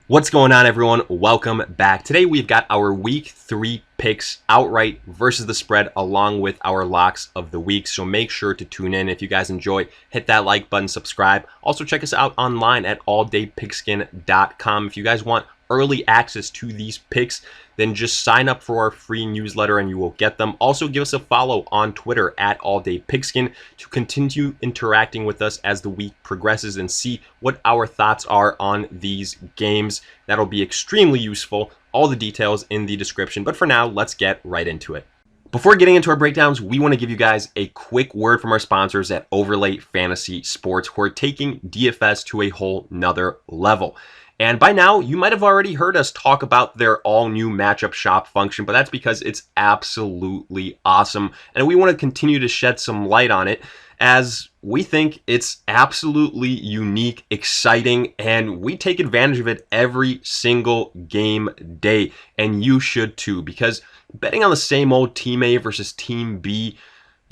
What's going on, everyone? Welcome back. Today we've got our week 3 picks outright versus the spread along with our locks of the week. So make sure to tune in. If you guys enjoy, hit that like button, subscribe. Also check us out online at alldaypigskin.com. If you guys want early access to these picks, then just sign up for our free newsletter and you will get them. Also give us a follow on Twitter at alldaypigskin to continue interacting with us as the week progresses and see what our thoughts are on these games. That'll be extremely useful. All the details in the description. But for now, let's get right into it. Before getting into our breakdowns, we want to give you guys a quick word from our sponsors at Overlay Fantasy Sports, who are taking DFS to a whole nother level. And by now, you might have already heard us talk about their all-new matchup shop function, but that's because it's absolutely awesome. And we want to continue to shed some light on it as we think it's absolutely unique, exciting, and we take advantage of it every single game day. And you should too, because betting on the same old Team A versus Team B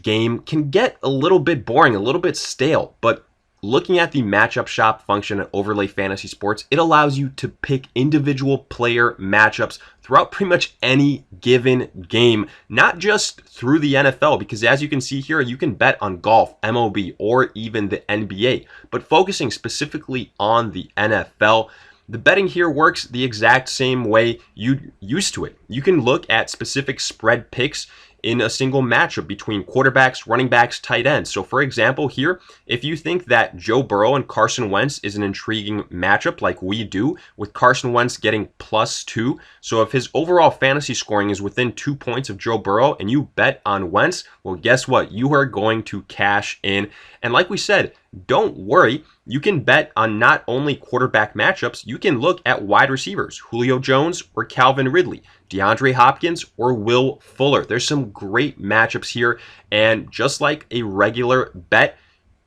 game can get a little bit boring, a little bit stale, but looking at the matchup shop function at Overlay Fantasy Sports, it allows you to pick individual player matchups throughout pretty much any given game, not just through the NFL, because as you can see here, you can bet on golf, MLB, or even the NBA, but focusing specifically on the NFL. The betting here works the exact same way you used to it. You can look at specific spread picks in a single matchup between quarterbacks, running backs, tight ends. So for example here, if you think that Joe Burrow and Carson Wentz is an intriguing matchup like we do, with Carson Wentz getting +2, so if his overall fantasy scoring is within 2 points of Joe Burrow and you bet on Wentz, well, guess what? You are going to cash in. And like we said, don't worry, you can bet on not only quarterback matchups, you can look at wide receivers, Julio Jones or Calvin Ridley, DeAndre Hopkins or Will Fuller. There's some great matchups here, and just like a regular bet,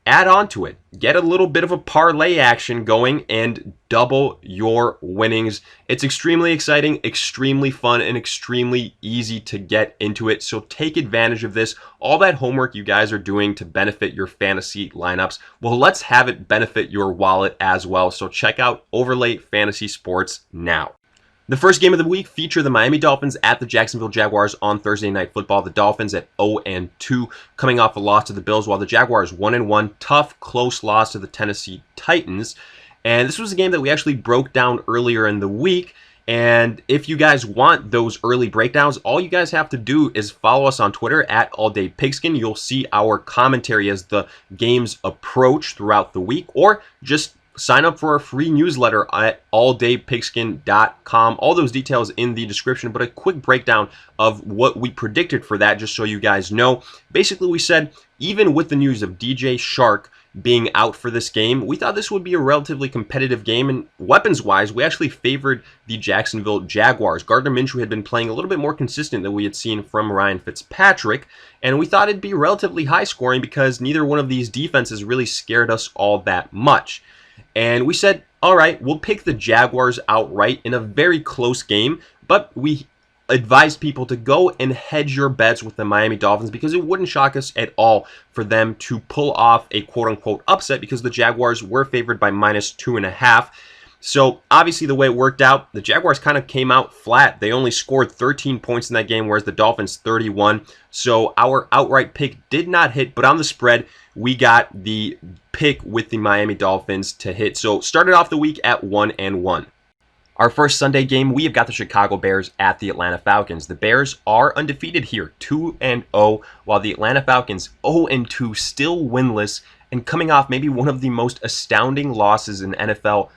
add on to it. Get a little bit of a parlay action going and double your winnings. It's extremely exciting, extremely fun, and extremely easy to get into it. So take advantage of this. All that homework you guys are doing to benefit your fantasy lineups, well, let's have it benefit your wallet as well. So check out Overlay Fantasy Sports now. The first game of the week featured the Miami Dolphins at the Jacksonville Jaguars on Thursday Night Football. The Dolphins at 0-2, coming off a loss to the Bills, while the Jaguars 1-1. Tough, close loss to the Tennessee Titans. And this was a game that we actually broke down earlier in the week. And if you guys want those early breakdowns, all you guys have to do is follow us on Twitter at alldaypigskin. You'll see our commentary as the games approach throughout the week, or just sign up for our free newsletter at alldaypigskin.com. All those details in the description, but a quick breakdown of what we predicted for that, just so you guys know. Basically, we said, even with the news of DJ Shark being out for this game, we thought this would be a relatively competitive game, and weapons-wise, we actually favored the Jacksonville Jaguars. Gardner Minshew had been playing a little bit more consistent than we had seen from Ryan Fitzpatrick, and we thought it'd be relatively high-scoring because neither one of these defenses really scared us all that much. And we said, all right, we'll pick the Jaguars outright in a very close game, but we advised people to go and hedge your bets with the Miami Dolphins because it wouldn't shock us at all for them to pull off a quote-unquote upset because the Jaguars were favored by -2.5. So obviously the way it worked out, the Jaguars kind of came out flat. They only scored 13 points in that game, whereas the Dolphins 31. So our outright pick did not hit, but on the spread, we got the pick with the Miami Dolphins to hit. So started off the week at 1-1. Our first Sunday game, we have got the Chicago Bears at the Atlanta Falcons. The Bears are undefeated here, 2-0, while the Atlanta Falcons 0-2, still winless, and coming off maybe one of the most astounding losses in NFL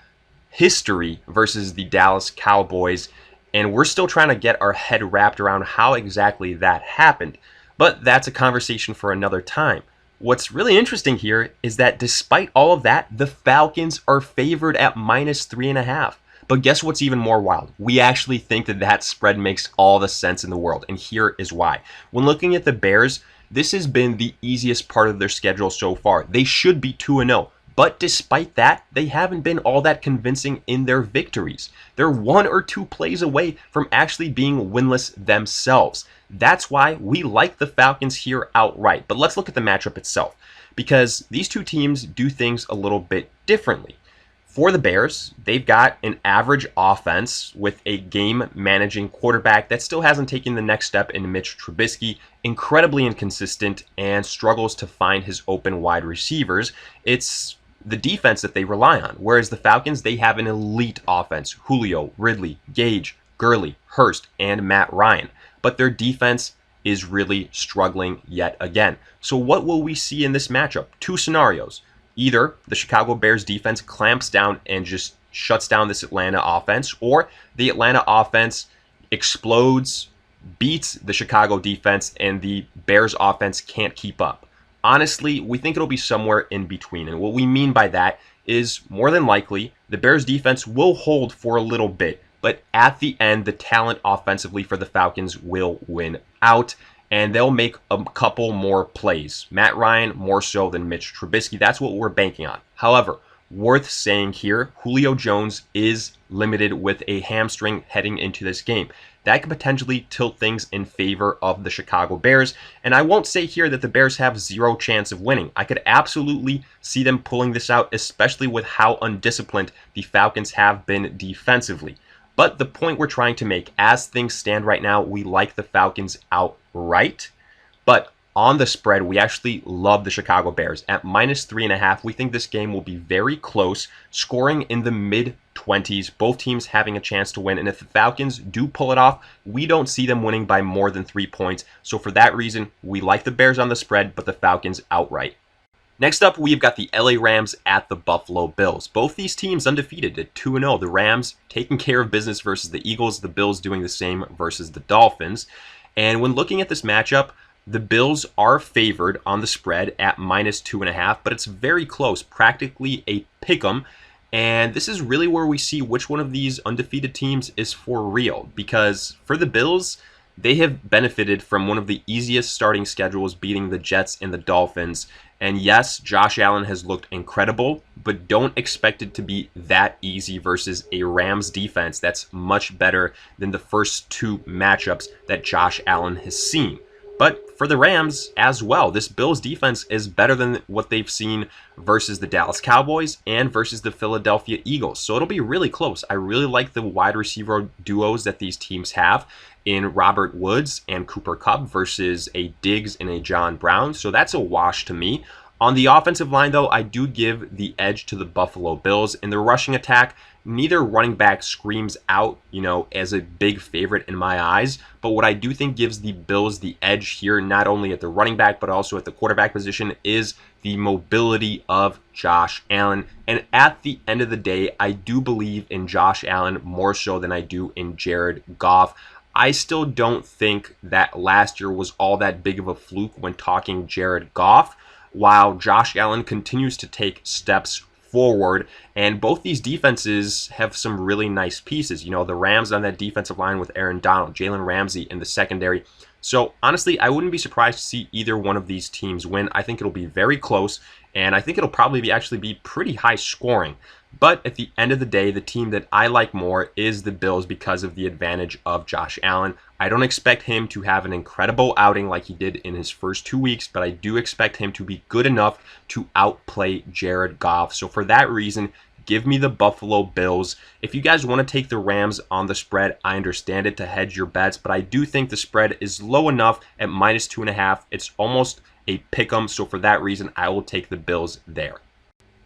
history versus the Dallas Cowboys, and we're still trying to get our head wrapped around how exactly that happened. But that's a conversation for another time. What's really interesting here is that despite all of that, the Falcons are favored at -3.5. But guess what's even more wild? We actually think that that spread makes all the sense in the world, and here is why. When looking at the Bears, this has been the easiest part of their schedule so far. They should be 2-0. But despite that, they haven't been all that convincing in their victories. They're 1 or 2 plays away from actually being winless themselves. That's why we like the Falcons here outright. But let's look at the matchup itself, because these two teams do things a little bit differently. For the Bears, they've got an average offense with a game-managing quarterback that still hasn't taken the next step in Mitch Trubisky, incredibly inconsistent, and struggles to find his open wide receivers. It's the defense that they rely on, whereas the Falcons, they have an elite offense. Julio, Ridley, Gage, Gurley, Hurst, and Matt Ryan. But their defense is really struggling yet again. So what will we see in this matchup? Two scenarios. Either the Chicago Bears defense clamps down and just shuts down this Atlanta offense, or the Atlanta offense explodes, beats the Chicago defense, and the Bears offense can't keep up. Honestly, we think it'll be somewhere in between. And what we mean by that is more than likely the Bears defense will hold for a little bit, but at the end, the talent offensively for the Falcons will win out, and they'll make a couple more plays. Matt Ryan more so than Mitch Trubisky. That's what we're banking on. However, worth saying here, Julio Jones is limited with a hamstring heading into this game. That could potentially tilt things in favor of the Chicago Bears. And I won't say here that the Bears have zero chance of winning. I could absolutely see them pulling this out, especially with how undisciplined the Falcons have been defensively. But the point we're trying to make, as things stand right now, we like the Falcons outright. But on the spread, we actually love the Chicago Bears. At -3.5, we think this game will be very close, scoring in the mid-20s, both teams having a chance to win. And if the Falcons do pull it off, we don't see them winning by more than 3 points. So for that reason, we like the Bears on the spread, but the Falcons outright. Next up, we've got the LA Rams at the Buffalo Bills. Both these teams undefeated at 2-0. The Rams taking care of business versus the Eagles, the Bills doing the same versus the Dolphins. And when looking at this matchup, the Bills are favored on the spread at -2.5, but it's very close, practically a pick'em. And this is really where we see which one of these undefeated teams is for real. Because for the Bills, they have benefited from one of the easiest starting schedules, beating the Jets and the Dolphins. And yes, Josh Allen has looked incredible, but don't expect it to be that easy versus a Rams defense that's much better than the first two matchups that Josh Allen has seen. But for the Rams as well, this Bills defense is better than what they've seen versus the Dallas Cowboys and versus the Philadelphia Eagles. So it'll be really close. I really like the wide receiver duos that these teams have in Robert Woods and Cooper Kupp versus a Diggs and a John Brown. So that's a wash to me. On the offensive line, though, I do give the edge to the Buffalo Bills. In the rushing attack, neither running back screams out, as a big favorite in my eyes. But what I do think gives the Bills the edge here, not only at the running back, but also at the quarterback position, is the mobility of Josh Allen. And at the end of the day, I do believe in Josh Allen more so than I do in Jared Goff. I still don't think that last year was all that big of a fluke when talking Jared Goff, while Josh Allen continues to take steps forward. And both these defenses have some really nice pieces. The Rams on that defensive line with Aaron Donald, Jalen Ramsey in the secondary. So honestly, I wouldn't be surprised to see either one of these teams win. I think it'll be very close, and I think it'll probably actually be pretty high scoring. But at the end of the day, the team that I like more is the Bills because of the advantage of Josh Allen. I don't expect him to have an incredible outing like he did in his first 2 weeks, but I do expect him to be good enough to outplay Jared Goff. So for that reason, give me the Buffalo Bills. If you guys want to take the Rams on the spread, I understand it to hedge your bets, but I do think the spread is low enough at -2.5. It's almost a pick'em, so for that reason, I will take the Bills there.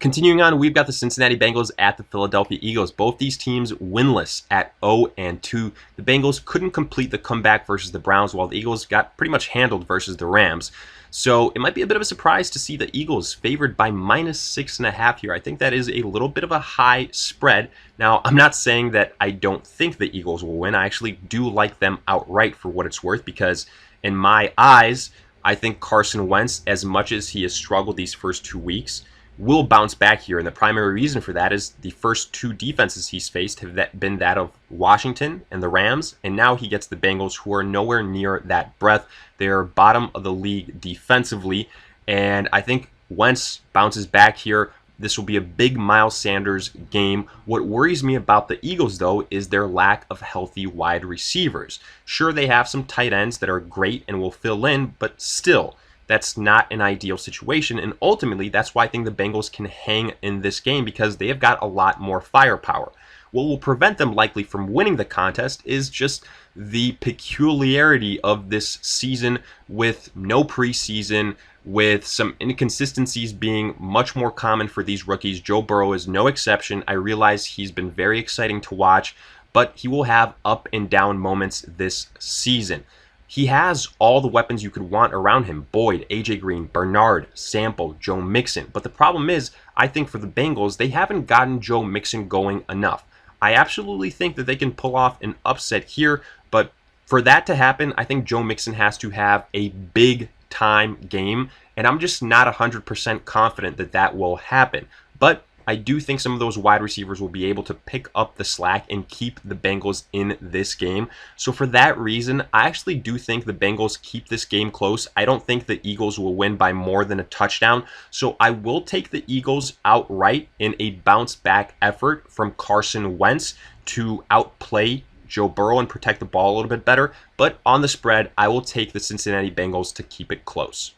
Continuing on, we've got the Cincinnati Bengals at the Philadelphia Eagles. Both these teams winless at 0-2. The Bengals couldn't complete the comeback versus the Browns, while the Eagles got pretty much handled versus the Rams. So it might be a bit of a surprise to see the Eagles favored by -6.5 here. I think that is a little bit of a high spread. Now, I'm not saying that I don't think the Eagles will win. I actually do like them outright for what it's worth, because in my eyes, I think Carson Wentz, as much as he has struggled these first 2 weeks, will bounce back here. And the primary reason for that is the first two defenses he's faced have been that of Washington and the Rams. And now he gets the Bengals, who are nowhere near that breadth. They're bottom of the league defensively. And I think Wentz bounces back here. This will be a big Miles Sanders game. What worries me about the Eagles, though, is their lack of healthy wide receivers. Sure, they have some tight ends that are great and will fill in, but still, that's not an ideal situation. And ultimately, that's why I think the Bengals can hang in this game, because they have got a lot more firepower. What will prevent them likely from winning the contest is just the peculiarity of this season, with no preseason, with some inconsistencies being much more common for these rookies. Joe Burrow is no exception. I realize he's been very exciting to watch, but he will have up and down moments this season. He has all the weapons you could want around him: Boyd, AJ Green, Bernard, Sample, Joe Mixon. But the problem is, I think for the Bengals, they haven't gotten Joe Mixon going enough. I absolutely think that they can pull off an upset here, but for that to happen, I think Joe Mixon has to have a big time game, and I'm just not 100% confident that that will happen. But I do think some of those wide receivers will be able to pick up the slack and keep the Bengals in this game. So for that reason, I actually do think the Bengals keep this game close. I don't think the Eagles will win by more than a touchdown. So I will take the Eagles outright in a bounce back effort from Carson Wentz to outplay Joe Burrow and protect the ball a little bit better. But on the spread, I will take the Cincinnati Bengals to keep it close.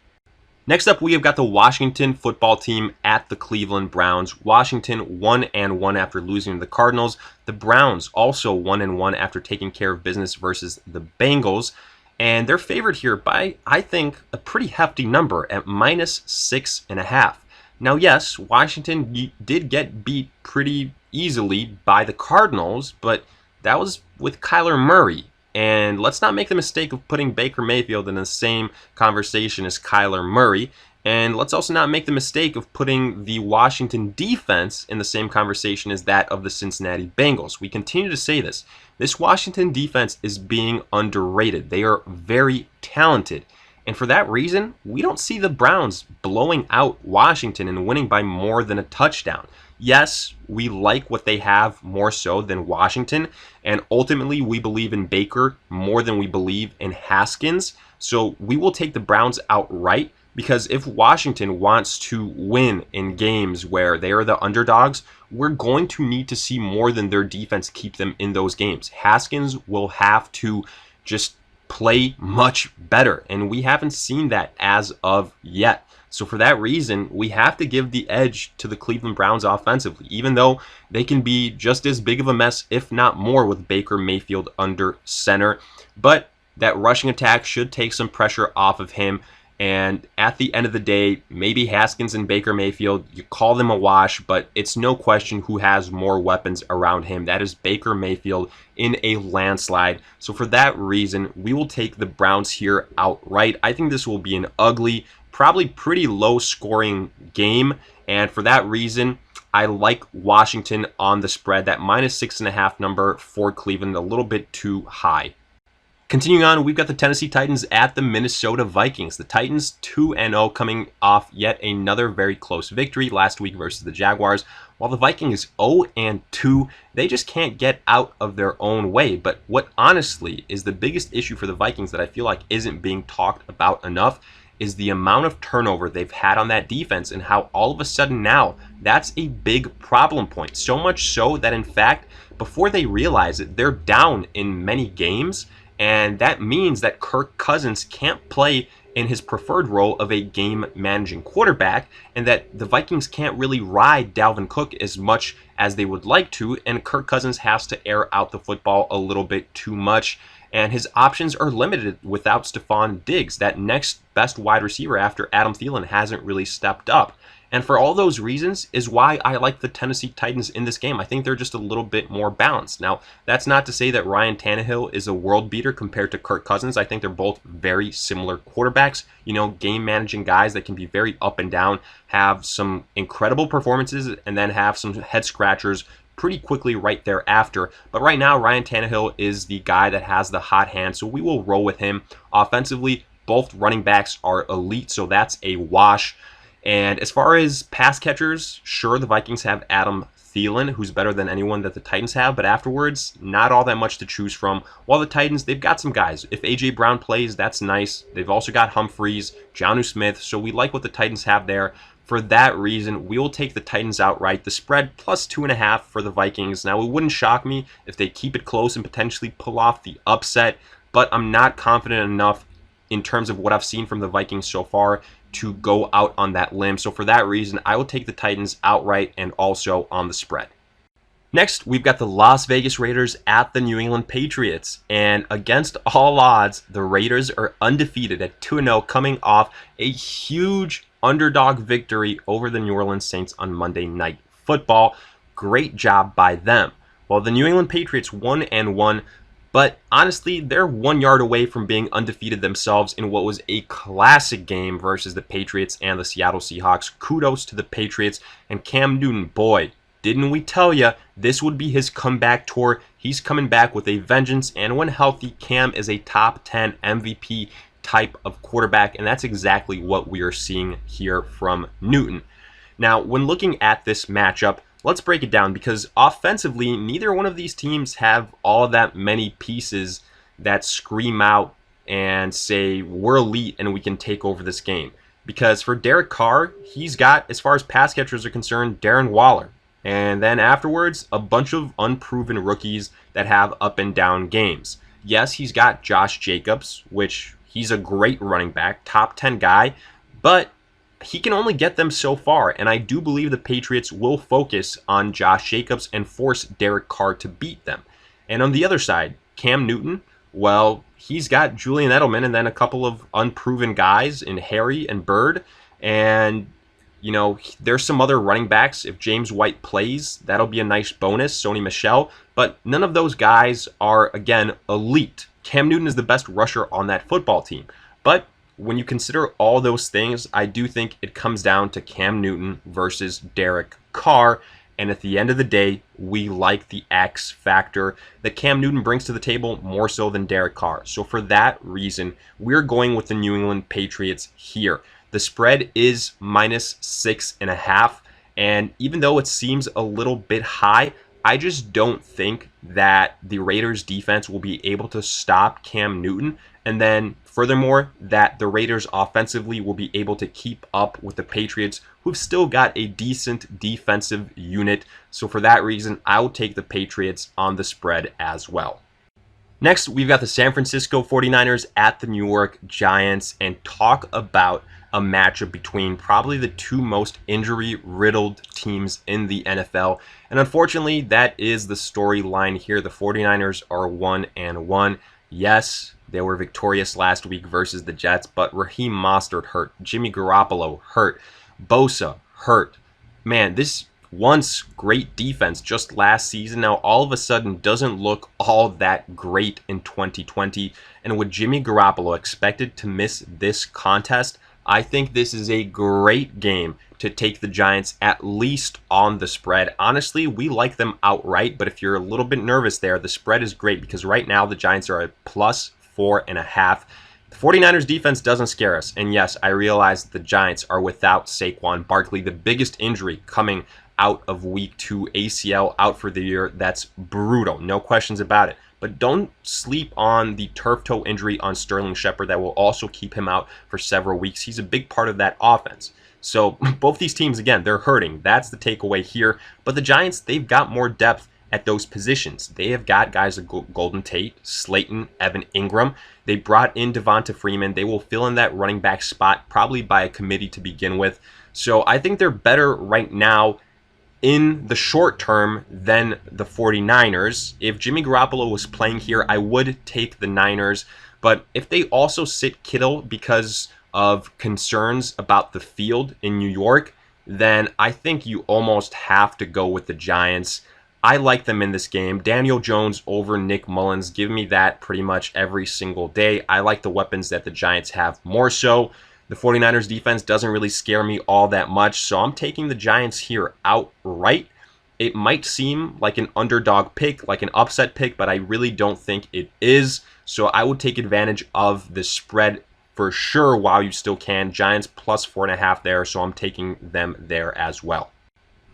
Next up, we have got the Washington football team at the Cleveland Browns. Washington 1-1 after losing to the Cardinals. The Browns also 1-1 after taking care of business versus the Bengals. And they're favored here by, I think, a pretty hefty number at -6.5. Now, yes, Washington did get beat pretty easily by the Cardinals, but that was with Kyler Murray. And let's not make the mistake of putting Baker Mayfield in the same conversation as Kyler Murray. And let's also not make the mistake of putting the Washington defense in the same conversation as that of the Cincinnati Bengals. We continue to say this. This Washington defense is being underrated. They are very talented. And for that reason, we don't see the Browns blowing out Washington and winning by more than a touchdown. Yes, we like what they have more so than Washington, and ultimately we believe in Baker more than we believe in Haskins. So we will take the Browns outright, because if Washington wants to win in games where they are the underdogs, we're going to need to see more than their defense keep them in those games. Haskins will have to just play much better, and we haven't seen that as of yet. So for that reason, we have to give the edge to the Cleveland Browns offensively, even though they can be just as big of a mess, if not more, with Baker Mayfield under center. But that rushing attack should take some pressure off of him. And at the end of the day, maybe Haskins and Baker Mayfield, you call them a wash, but it's no question who has more weapons around him. That is Baker Mayfield in a landslide. So for that reason, we will take the Browns here outright. I think this will be an ugly, probably pretty low scoring game. And for that reason, I like Washington on the spread. That -6.5 number for Cleveland, a little bit too high. Continuing on, we've got the Tennessee Titans at the Minnesota Vikings. The Titans 2-0, coming off yet another very close victory last week versus the Jaguars. While the Vikings 0-2, they just can't get out of their own way. But what honestly is the biggest issue for the Vikings that I feel like isn't being talked about enough is the amount of turnover they've had on that defense, and how all of a sudden now that's a big problem point. So much so that, in fact, before they realize it, they're down in many games. And that means that Kirk Cousins can't play in his preferred role of a game-managing quarterback, and that the Vikings can't really ride Dalvin Cook as much as they would like to, and Kirk Cousins has to air out the football a little bit too much, and his options are limited without Stephon Diggs. That next best wide receiver after Adam Thielen hasn't really stepped up. And for all those reasons is why I like the Tennessee Titans in this game. I think they're just a little bit more balanced. Now, that's not to say that Ryan Tannehill is a world beater compared to Kirk Cousins. I think they're both very similar quarterbacks, game managing guys that can be very up and down, have some incredible performances, and then have some head scratchers pretty quickly right thereafter. But right now, Ryan Tannehill is the guy that has the hot hand, so we will roll with him. Offensively, both running backs are elite, so that's a wash. And as far as pass catchers, sure, the Vikings have Adam Thielen, who's better than anyone that the Titans have, but afterwards, not all that much to choose from. While the Titans, they've got some guys. If A.J. Brown plays, that's nice. They've also got Humphreys, Jonnu Smith, so we like what the Titans have there. For that reason, we will take the Titans outright. The spread +2.5 for the Vikings. Now, it wouldn't shock me if they keep it close and potentially pull off the upset, but I'm not confident enough in terms of what I've seen from the Vikings so far to go out on that limb. So for that reason, I will take the Titans outright and also on the spread. Next, we've got the Las Vegas Raiders at the New England Patriots. And against all odds, the Raiders are undefeated at 2-0, coming off a huge underdog victory over the New Orleans Saints on Monday Night Football. Great job by them. Well, the New England Patriots 1-1, but honestly, they're 1 yard away from being undefeated themselves in what was a classic game versus the Patriots and the Seattle Seahawks. Kudos to the Patriots and Cam Newton. Boy, didn't we tell you this would be his comeback tour? He's coming back with a vengeance, and when healthy, Cam is a top 10 MVP type of quarterback, and that's exactly what we are seeing here from Newton. Now, when looking at this matchup, let's break it down, because offensively, neither one of these teams have all that many pieces that scream out and say, we're elite and we can take over this game. Because for Derek Carr, he's got, as far as pass catchers are concerned, Darren Waller. And then afterwards, a bunch of unproven rookies that have up and down games. Yes, he's got Josh Jacobs, which he's a great running back, top 10 guy, but he can only get them so far. And I do believe the Patriots will focus on Josh Jacobs and force Derek Carr to beat them. And on the other side, Cam Newton, well, he's got Julian Edelman and then a couple of unproven guys in Harry and Bird. And you know, there's some other running backs. If James White plays, that'll be a nice bonus. Sony Michel. But none of those guys are, again, elite. Cam Newton is the best rusher on that football team. But when you consider all those things, I do think it comes down to Cam Newton versus Derek Carr. And at the end of the day, we like the X factor that Cam Newton brings to the table more so than Derek Carr. So for that reason, we're going with the New England Patriots here. The spread is -6.5, and even though it seems a little bit high, I just don't think that the Raiders defense will be able to stop Cam Newton, and then furthermore, that the Raiders offensively will be able to keep up with the Patriots, who've still got a decent defensive unit. So for that reason, I will take the Patriots on the spread as well. Next, we've got the San Francisco 49ers at the New York Giants, and talk about a matchup between probably the two most injury-riddled teams in the NFL. And unfortunately, that is the storyline here. The 49ers are 1-1. Yes, they were victorious last week versus the Jets, but Raheem Mostert hurt. Jimmy Garoppolo hurt. Bosa hurt. Man, this once great defense just last season now all of a sudden doesn't look all that great in 2020. And with Jimmy Garoppolo expected to miss this contest, I think this is a great game to take the Giants at least on the spread. Honestly, we like them outright, but if you're a little bit nervous there, the spread is great because right now the Giants are at +4.5. The 49ers defense doesn't scare us. And yes, I realize the Giants are without Saquon Barkley, the biggest injury coming out of week 2, ACL out for the year. That's brutal. No questions about it. But don't sleep on the turf toe injury on Sterling Shepard that will also keep him out for several weeks. He's a big part of that offense. So both these teams, again, they're hurting. That's the takeaway here. But the Giants, they've got more depth at those positions. They have got guys like Golden Tate, Slayton, Evan Ingram. They brought in Devonta Freeman. They will fill in that running back spot probably by a committee to begin with. So I think they're better right now in the short term than the 49ers. If Jimmy Garoppolo was playing here, I would take the Niners. But if they also sit Kittle because of concerns about the field in New York, then I think you almost have to go with the Giants. I like them in this game. Daniel Jones over Nick Mullins. Give me that pretty much every single day. I like the weapons that the Giants have more so. The 49ers defense doesn't really scare me all that much, so I'm taking the Giants here outright. It might seem like an underdog pick, like an upset pick, but I really don't think it is. So I would take advantage of the spread for sure while you still can. Giants +4.5 there, so I'm taking them there as well.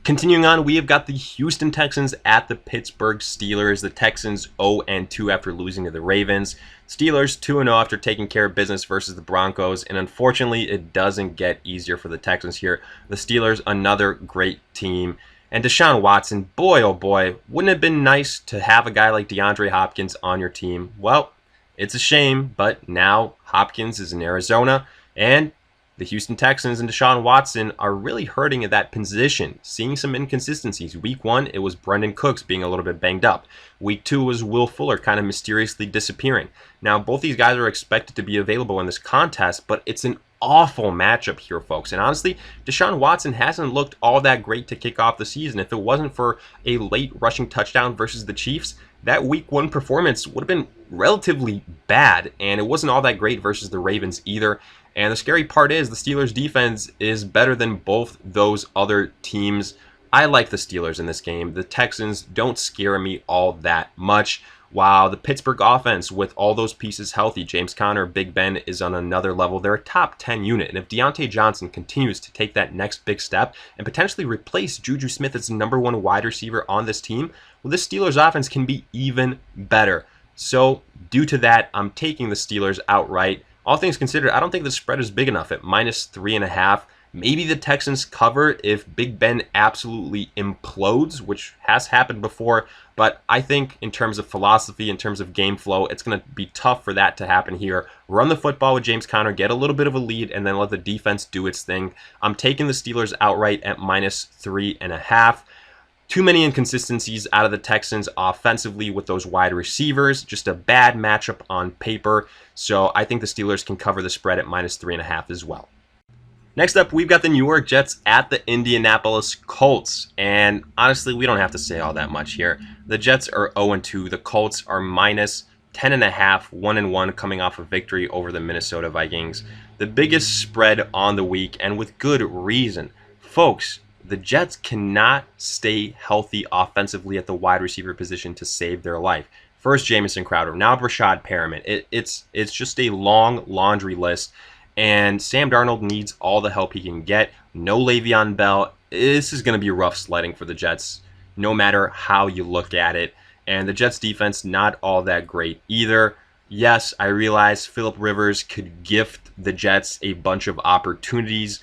Continuing on, we have got the Houston Texans at the Pittsburgh Steelers. The Texans 0-2 after losing to the Ravens. Steelers 2-0 after taking care of business versus the Broncos. And unfortunately, it doesn't get easier for the Texans here. The Steelers, another great team. And Deshaun Watson, boy, oh boy, wouldn't it have been nice to have a guy like DeAndre Hopkins on your team? Well, It's a shame, but now Hopkins is in Arizona, and the Houston Texans and Deshaun Watson are really hurting at that position, seeing some inconsistencies. Week 1, it was Brendan Cooks being a little bit banged up. Week 2 was Will Fuller kind of mysteriously disappearing. Now, both these guys are expected to be available in this contest, but it's an awful matchup here, folks. And honestly, Deshaun Watson hasn't looked all that great to kick off the season. If it wasn't for a late rushing touchdown versus the Chiefs, that Week 1 performance would have been relatively bad, and it wasn't all that great versus the Ravens either. And the scary part is the Steelers' defense is better than both those other teams. I like the Steelers in this game. The Texans don't scare me all that much. While the Pittsburgh offense, with all those pieces healthy, James Conner, Big Ben, is on another level. They're a top 10 unit. And if Deontay Johnson continues to take that next big step and potentially replace Juju Smith as the #1 wide receiver on this team, well, this Steelers offense can be even better. So due to that, I'm taking the Steelers outright. All things considered, I don't think the spread is big enough at -3.5. Maybe the Texans cover if Big Ben absolutely implodes, which has happened before. But I think in terms of philosophy, in terms of game flow, it's going to be tough for that to happen here. Run the football with James Conner, get a little bit of a lead, and then let the defense do its thing. I'm taking the Steelers outright at -3.5. Too many inconsistencies out of the Texans offensively with those wide receivers. Just a bad matchup on paper. So I think the Steelers can cover the spread at -3.5 as well. Next up, we've got the New York Jets at the Indianapolis Colts. And honestly, we don't have to say all that much here. The Jets are 0-2. The Colts are -10.5, 1-1, coming off a victory over the Minnesota Vikings. The biggest spread on the week, and with good reason. Folks, the Jets cannot stay healthy offensively at the wide receiver position to save their life. First, Jamison Crowder, now Brashad Perriman. It's just a long laundry list, and Sam Darnold needs all the help he can get. No Le'Veon Bell. This is going to be rough sledding for the Jets, no matter how you look at it. And the Jets defense, not all that great either. Yes, I realize Phillip Rivers could gift the Jets a bunch of opportunities,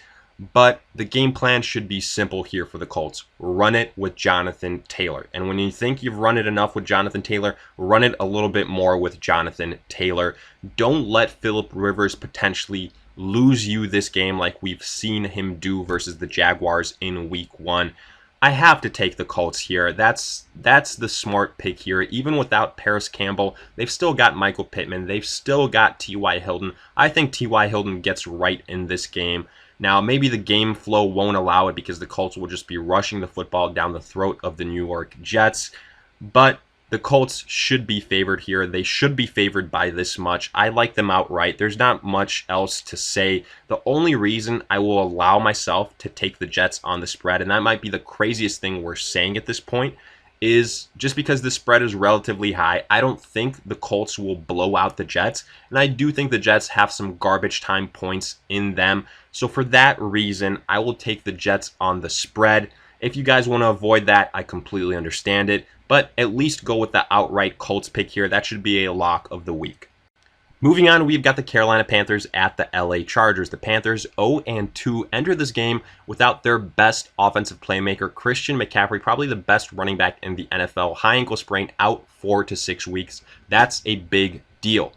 but the game plan should be simple here for the Colts. Run it with Jonathan Taylor. And when you think you've run it enough with Jonathan Taylor, run it a little bit more with Jonathan Taylor. Don't let Phillip Rivers potentially lose you this game like we've seen him do versus the Jaguars in Week 1. I have to take the Colts here. That's the smart pick here. Even without Paris Campbell, they've still got Michael Pittman. They've still got T.Y. Hilton. I think T.Y. Hilton gets right in this game. Now, maybe the game flow won't allow it because the Colts will just be rushing the football down the throat of the New York Jets. But the Colts should be favored here. They should be favored by this much. I like them outright. There's not much else to say. The only reason I will allow myself to take the Jets on the spread, and that might be the craziest thing we're saying at this point, is just because the spread is relatively high. I don't think the Colts will blow out the Jets, and I do think the Jets have some garbage time points in them. So for that reason, I will take the Jets on the spread. If you guys want to avoid that, I completely understand it, but at least go with the outright Colts pick here. That should be a lock of the week. Moving on, we've got the Carolina Panthers at the LA Chargers. The Panthers 0-2 enter this game without their best offensive playmaker, Christian McCaffrey, probably the best running back in the NFL. High ankle sprain, out 4 to 6 weeks. That's a big deal.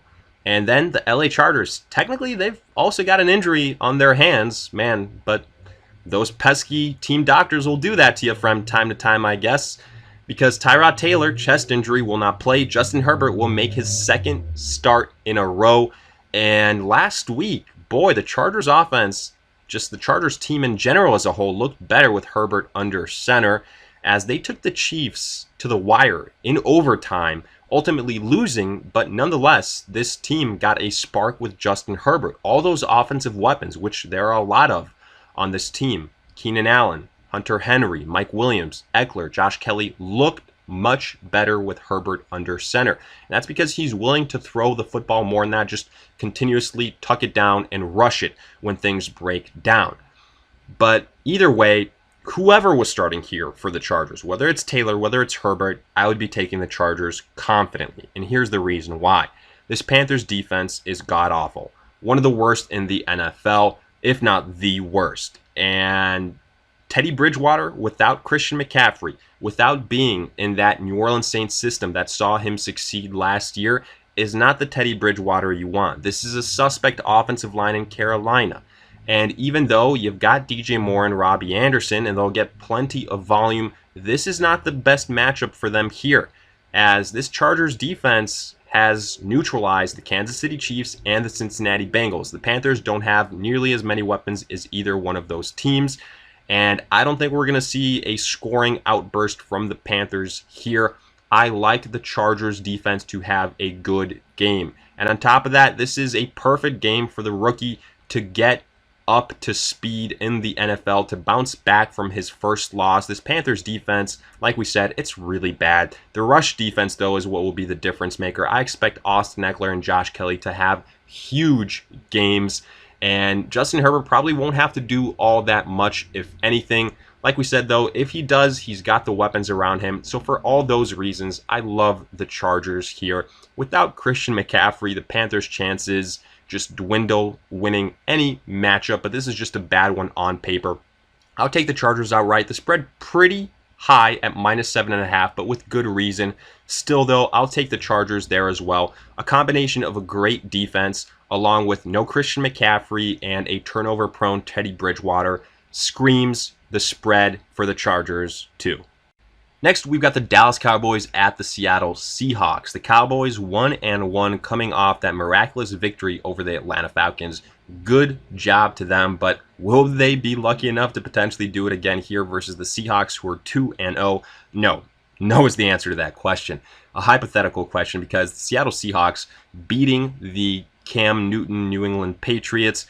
And then the LA Chargers, technically they've also got an injury on their hands, man, but those pesky team doctors will do that to you from time to time, I guess. Because Tyrod Taylor, chest injury, will not play. Justin Herbert will make his second start in a row. And last week, boy, the Chargers offense, just the Chargers team in general as a whole, looked better with Herbert under center as they took the Chiefs to the wire in overtime, ultimately losing. But nonetheless, this team got a spark with Justin Herbert. All those offensive weapons, which there are a lot of on this team, Keenan Allen, Hunter Henry, Mike Williams, Eckler, Josh Kelly, looked much better with Herbert under center. And that's because he's willing to throw the football more and not just continuously tuck it down and rush it when things break down. But either way, whoever was starting here for the Chargers, whether it's Taylor, whether it's Herbert, I would be taking the Chargers confidently. And here's the reason why. This Panthers defense is god-awful. One of the worst in the NFL, if not the worst. And Teddy Bridgewater, without Christian McCaffrey, without being in that New Orleans Saints system that saw him succeed last year, is not the Teddy Bridgewater you want. This is a suspect offensive line in Carolina. And even though you've got DJ Moore and Robbie Anderson, and they'll get plenty of volume, this is not the best matchup for them here, as this Chargers defense has neutralized the Kansas City Chiefs and the Cincinnati Bengals. The Panthers don't have nearly as many weapons as either one of those teams, and I don't think we're going to see a scoring outburst from the Panthers here. I like the Chargers defense to have a good game. And on top of that, this is a perfect game for the rookie to get up to speed in the NFL, to bounce back from his first loss. This Panthers defense, like we said, it's really bad. The rush defense, though, is what will be the difference maker. I expect Austin Eckler and Josh Kelly to have huge games, and Justin Herbert probably won't have to do all that much, if anything. Like we said, though, if he does, he's got the weapons around him. So for all those reasons, I love the Chargers here. Without Christian McCaffrey, the Panthers' chances just dwindle winning any matchup, but this is just a bad one on paper. I'll take the Chargers outright. The spread pretty high at -7.5, but with good reason. Still, though, I'll take the Chargers there as well. A combination of a great defense, along with no Christian McCaffrey and a turnover-prone Teddy Bridgewater, screams the spread for the Chargers, too. Next, we've got the Dallas Cowboys at the Seattle Seahawks. The Cowboys 1-1 coming off that miraculous victory over the Atlanta Falcons. Good job to them, but will they be lucky enough to potentially do it again here versus the Seahawks, who are 2-0? No. No is the answer to that question. A hypothetical question, because the Seattle Seahawks beating the Cam Newton New England Patriots.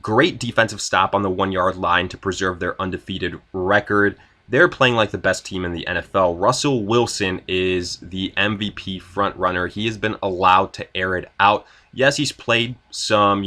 Great defensive stop on the 1-yard line to preserve their undefeated record. They're playing like the best team in the NFL. Russell Wilson is the MVP frontrunner. He has been allowed to air it out. Yes, he's played some,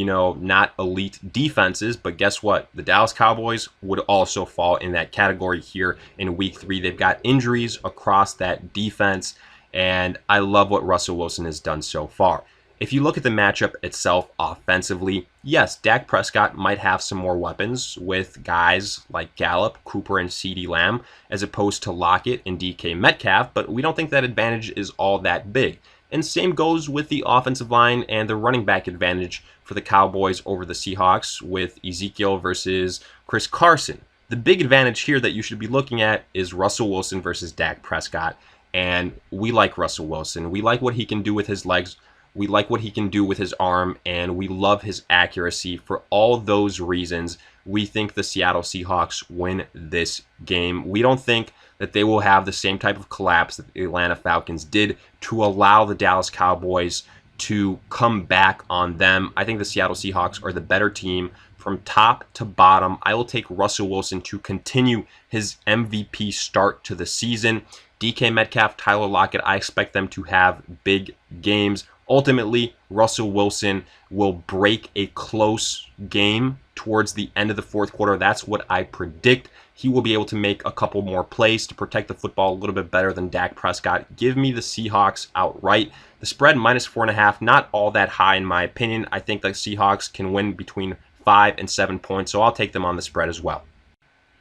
not elite defenses, but guess what? The Dallas Cowboys would also fall in that category here in Week 3. They've got injuries across that defense, and I love what Russell Wilson has done so far. If you look at the matchup itself offensively, yes, Dak Prescott might have some more weapons with guys like Gallup, Cooper, and CeeDee Lamb, as opposed to Lockett and DK Metcalf, but we don't think that advantage is all that big. And same goes with the offensive line and the running back advantage for the Cowboys over the Seahawks with Ezekiel versus Chris Carson. The big advantage here that you should be looking at is Russell Wilson versus Dak Prescott, and we like Russell Wilson. We like what he can do with his legs. We like what he can do with his arm, and we love his accuracy. For all those reasons, we think the Seattle Seahawks win this game. We don't think that they will have the same type of collapse that the Atlanta Falcons did to allow the Dallas Cowboys to come back on them. I think the Seattle Seahawks are the better team from top to bottom. I will take Russell Wilson to continue his MVP start to the season. DK Metcalf, Tyler Lockett, I expect them to have big games. Ultimately, Russell Wilson will break a close game towards the end of the fourth quarter. That's what I predict. He will be able to make a couple more plays to protect the football a little bit better than Dak Prescott. Give me the Seahawks outright. The spread -4.5, not all that high in my opinion. I think the Seahawks can win between 5 and 7 points, so I'll take them on the spread as well.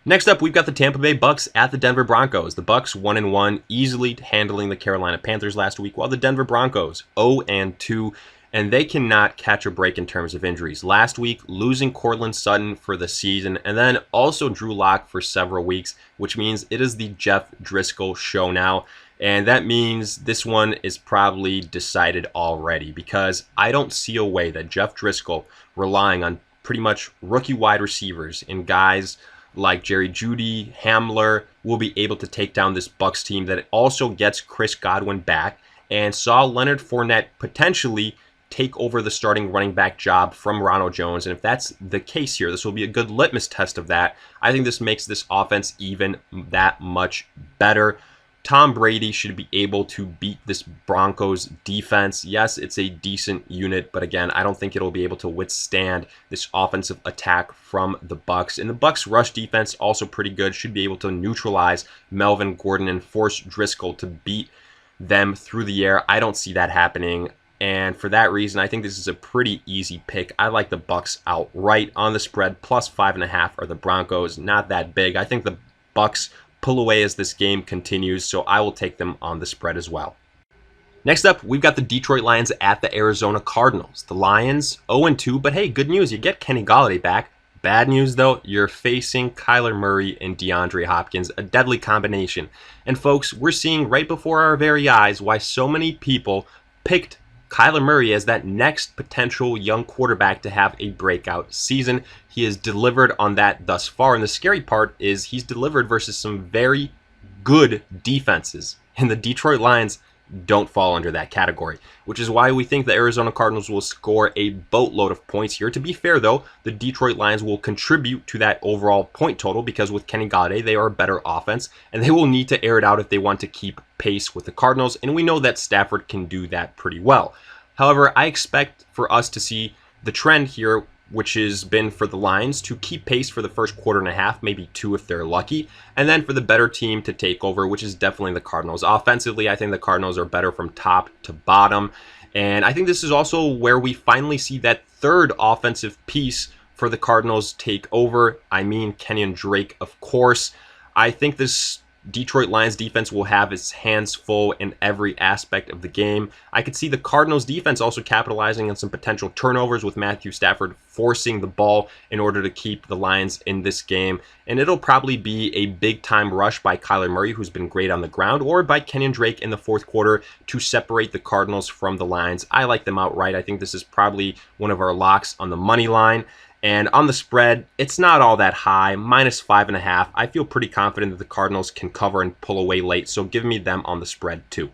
Next up, we've got the Tampa Bay Bucks at the Denver Broncos. The Bucks 1-1, easily handling the Carolina Panthers last week, while the Denver Broncos 0-2, and they cannot catch a break in terms of injuries. Last week, losing Courtland Sutton for the season, and then also Drew Lock for several weeks, which means it is the Jeff Driscoll show now. And that means this one is probably decided already, because I don't see a way that Jeff Driscoll, relying on pretty much rookie wide receivers and guys like Jerry Jeudy, Hamler, will be able to take down this Bucks team that also gets Chris Godwin back and saw Leonard Fournette potentially take over the starting running back job from Ronald Jones. And if that's the case here, this will be a good litmus test of that. I think this makes this offense even that much better. Tom Brady should be able to beat this Broncos defense. Yes, it's a decent unit, but again, I don't think it'll be able to withstand this offensive attack from the Bucks. And the Bucks rush defense also pretty good, should be able to neutralize Melvin Gordon and force Driscoll to beat them through the air. I don't see that happening. And for that reason, I think this is a pretty easy pick. I like the Bucks outright on the spread. +5.5 are the Broncos. Not that big. I think the Bucks pull away as this game continues, so I will take them on the spread as well. Next up, we've got the Detroit Lions at the Arizona Cardinals. The Lions 0-2, but hey, good news, you get Kenny Golladay back. Bad news though, you're facing Kyler Murray and DeAndre Hopkins, a deadly combination. And folks, we're seeing right before our very eyes why so many people picked Kyler Murray as that next potential young quarterback to have a breakout season. He has delivered on that thus far, and the scary part is he's delivered versus some very good defenses. And the Detroit Lions don't fall under that category, which is why we think the Arizona Cardinals will score a boatload of points here. To be fair, though, the Detroit Lions will contribute to that overall point total because with Kenny Golladay, they are a better offense, and they will need to air it out if they want to keep pace with the Cardinals, and we know that Stafford can do that pretty well. However, I expect for us to see the trend here, which has been for the Lions to keep pace for the first quarter and a half, maybe two if they're lucky, and then for the better team to take over, which is definitely the Cardinals. Offensively, I think the Cardinals are better from top to bottom, and I think this is also where we finally see that third offensive piece for the Cardinals take over. I mean Kenyon Drake, of course. I think this Detroit Lions defense will have its hands full in every aspect of the game. I could see the Cardinals defense also capitalizing on some potential turnovers with Matthew Stafford forcing the ball in order to keep the Lions in this game. And it'll probably be a big time rush by Kyler Murray, who's been great on the ground, or by Kenyon Drake in the fourth quarter to separate the Cardinals from the Lions. I like them outright. I think this is probably one of our locks on the money line. And on the spread, it's not all that high, -5.5. I feel pretty confident that the Cardinals can cover and pull away late, so give me them on the spread too.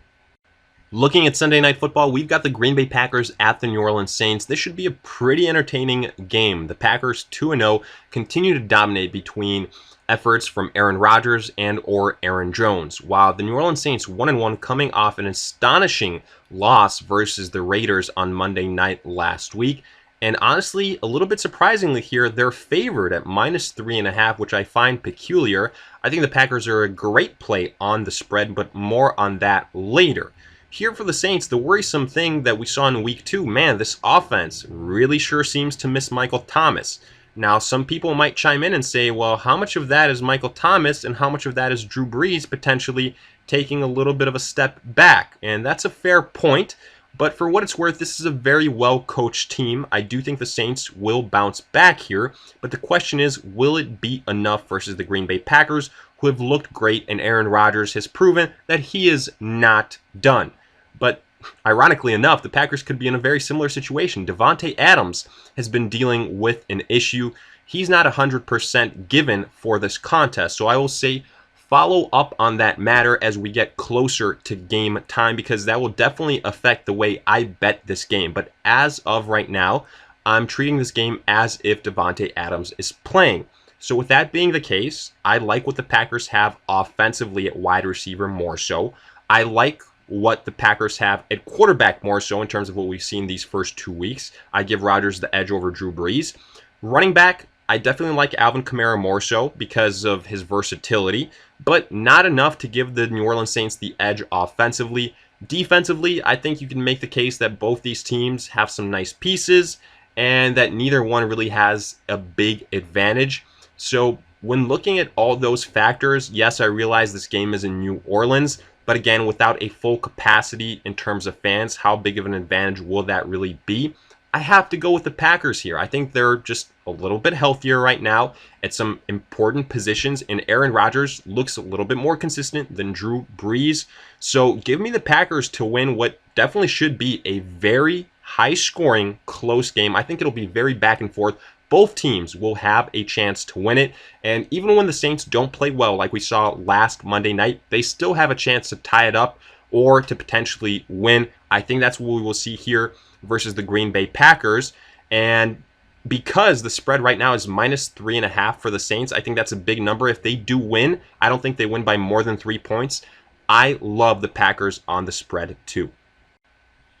Looking at Sunday Night Football, we've got the Green Bay Packers at the New Orleans Saints. This should be a pretty entertaining game. The Packers 2-0 continue to dominate between efforts from Aaron Rodgers and or Aaron Jones, while the New Orleans Saints 1-1 coming off an astonishing loss versus the Raiders on Monday night last week. And honestly, a little bit surprisingly here, they're favored at -3.5, which I find peculiar. I think the Packers are a great play on the spread, but more on that later. Here for the Saints, the worrisome thing that we saw in week 2, man, this offense really sure seems to miss Michael Thomas. Now, some people might chime in and say, well, how much of that is Michael Thomas and how much of that is Drew Brees potentially taking a little bit of a step back? And that's a fair point. But for what it's worth, this is a very well-coached team. I do think the Saints will bounce back here. But the question is, will it be enough versus the Green Bay Packers, who have looked great, and Aaron Rodgers has proven that he is not done. But ironically enough, the Packers could be in a very similar situation. Davante Adams has been dealing with an issue. He's not 100% given for this contest. So I will say, follow up on that matter as we get closer to game time, because that will definitely affect the way I bet this game. But as of right now, I'm treating this game as if Davante Adams is playing. So with that being the case, I like what the Packers have offensively at wide receiver more so. I like what the Packers have at quarterback more so in terms of what we've seen these first 2 weeks. I give Rodgers the edge over Drew Brees. Running back, I definitely like Alvin Kamara more so because of his versatility, but not enough to give the New Orleans Saints the edge offensively. Defensively, I think you can make the case that both these teams have some nice pieces and that neither one really has a big advantage. So when looking at all those factors, yes, I realize this game is in New Orleans, but again, without a full capacity in terms of fans, how big of an advantage will that really be? I have to go with the Packers here. I think they're just a little bit healthier right now at some important positions, and Aaron Rodgers looks a little bit more consistent than Drew Brees. So give me the Packers to win what definitely should be a very high-scoring, close game. I think it'll be very back and forth. Both teams will have a chance to win it, and even when the Saints don't play well like we saw last Monday night, they still have a chance to tie it up or to potentially win. I think that's what we will see here versus the Green Bay Packers. And because the spread right now is -3.5 for the Saints, I think that's a big number. If they do win, I don't think they win by more than 3 points. I love the Packers on the spread too.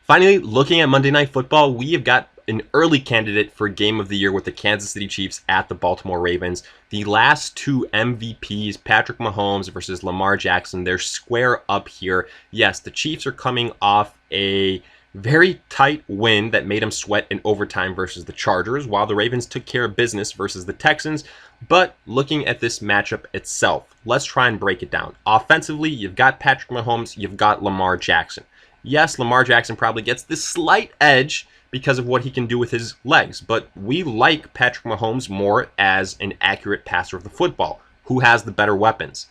Finally, looking at Monday Night Football, we have got an early candidate for Game of the Year with the Kansas City Chiefs at the Baltimore Ravens. The last two MVPs, Patrick Mahomes versus Lamar Jackson, they're square up here. Yes, the Chiefs are coming off a very tight win that made them sweat in overtime versus the Chargers, while the Ravens took care of business versus the Texans. But looking at this matchup itself, let's try and break it down. Offensively, you've got Patrick Mahomes, you've got Lamar Jackson. Yes, Lamar Jackson probably gets this slight edge because of what he can do with his legs, but we like Patrick Mahomes more as an accurate passer of the football. Who has the better weapons?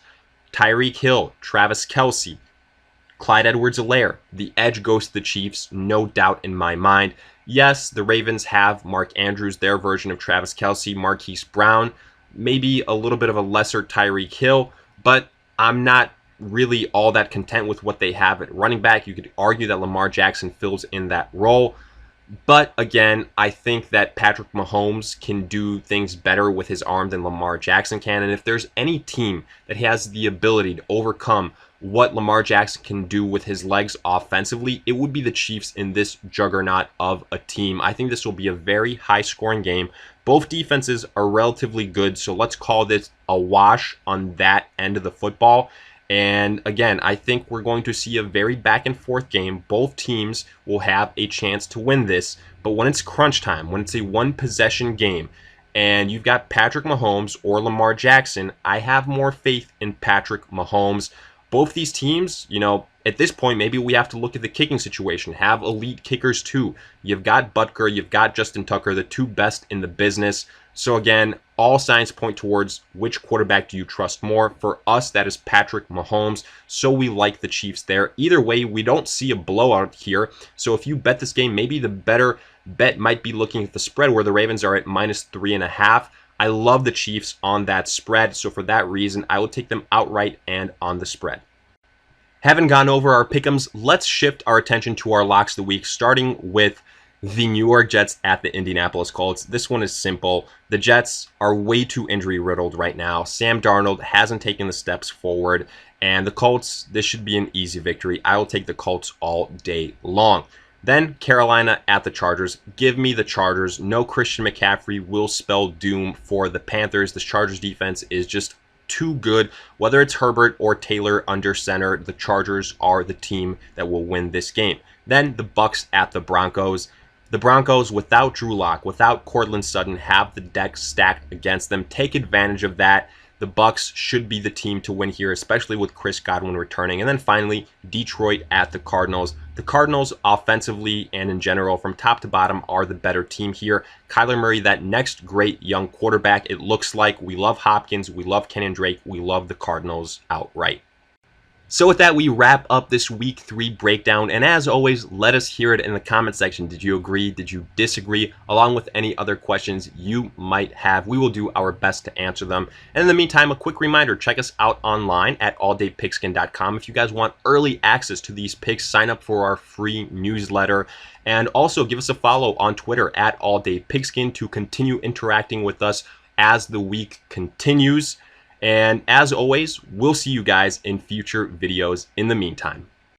Tyreek Hill, Travis Kelce, Clyde Edwards-Helaire. The edge goes to the Chiefs, no doubt in my mind. Yes, the Ravens have Mark Andrews, their version of Travis Kelce, Marquise Brown, maybe a little bit of a lesser Tyreek Hill, but I'm not really all that content with what they have at running back. You could argue that Lamar Jackson fills in that role. But again, I think that Patrick Mahomes can do things better with his arm than Lamar Jackson can. And if there's any team that has the ability to overcome what Lamar Jackson can do with his legs offensively, it would be the Chiefs in this juggernaut of a team. I think this will be a very high-scoring game. Both defenses are relatively good, so let's call this a wash on that end of the football. And again, I think we're going to see a very back and forth game. Both teams will have a chance to win this. But when it's crunch time, when it's a one possession game, and you've got Patrick Mahomes or Lamar Jackson, I have more faith in Patrick Mahomes. Both these teams, at this point, maybe we have to look at the kicking situation. Have elite kickers too. You've got Butker, you've got Justin Tucker, the two best in the business. So again, all signs point towards which quarterback do you trust more. For us, that is Patrick Mahomes. So we like the Chiefs there. Either way, we don't see a blowout here. So if you bet this game, maybe the better bet might be looking at the spread where the Ravens are at -3.5. I love the Chiefs on that spread. So for that reason, I will take them outright and on the spread. Having gone over our pick'ems, let's shift our attention to our locks of the week, starting with the New York Jets at the Indianapolis Colts. This one is simple. The Jets are way too injury riddled right now. Sam Darnold hasn't taken the steps forward, and the Colts, this should be an easy victory. I will take the Colts all day long. Then Carolina at the Chargers. Give me the Chargers. No Christian McCaffrey will spell doom for the Panthers. This Chargers defense is just too good. Whether it's Herbert or Taylor under center, the Chargers are the team that will win this game. Then the Bucks at the Broncos. The Broncos, without Drew Lock, without Courtland Sutton, have the deck stacked against them. Take advantage of that. The Bucks should be the team to win here, especially with Chris Godwin returning. And then finally, Detroit at the Cardinals. The Cardinals, offensively and in general, from top to bottom, are the better team here. Kyler Murray, that next great young quarterback, it looks like. We love Hopkins. We love Kenyon Drake. We love the Cardinals outright. So with that, we wrap up this week 3 breakdown. And as always, let us hear it in the comment section. Did you agree? Did you disagree? Along with any other questions you might have. We will do our best to answer them. And in the meantime, a quick reminder, check us out online at alldaypigskin.com. If you guys want early access to these picks, sign up for our free newsletter. And also give us a follow on Twitter at alldaypigskin to continue interacting with us as the week continues. And as always, we'll see you guys in future videos in the meantime.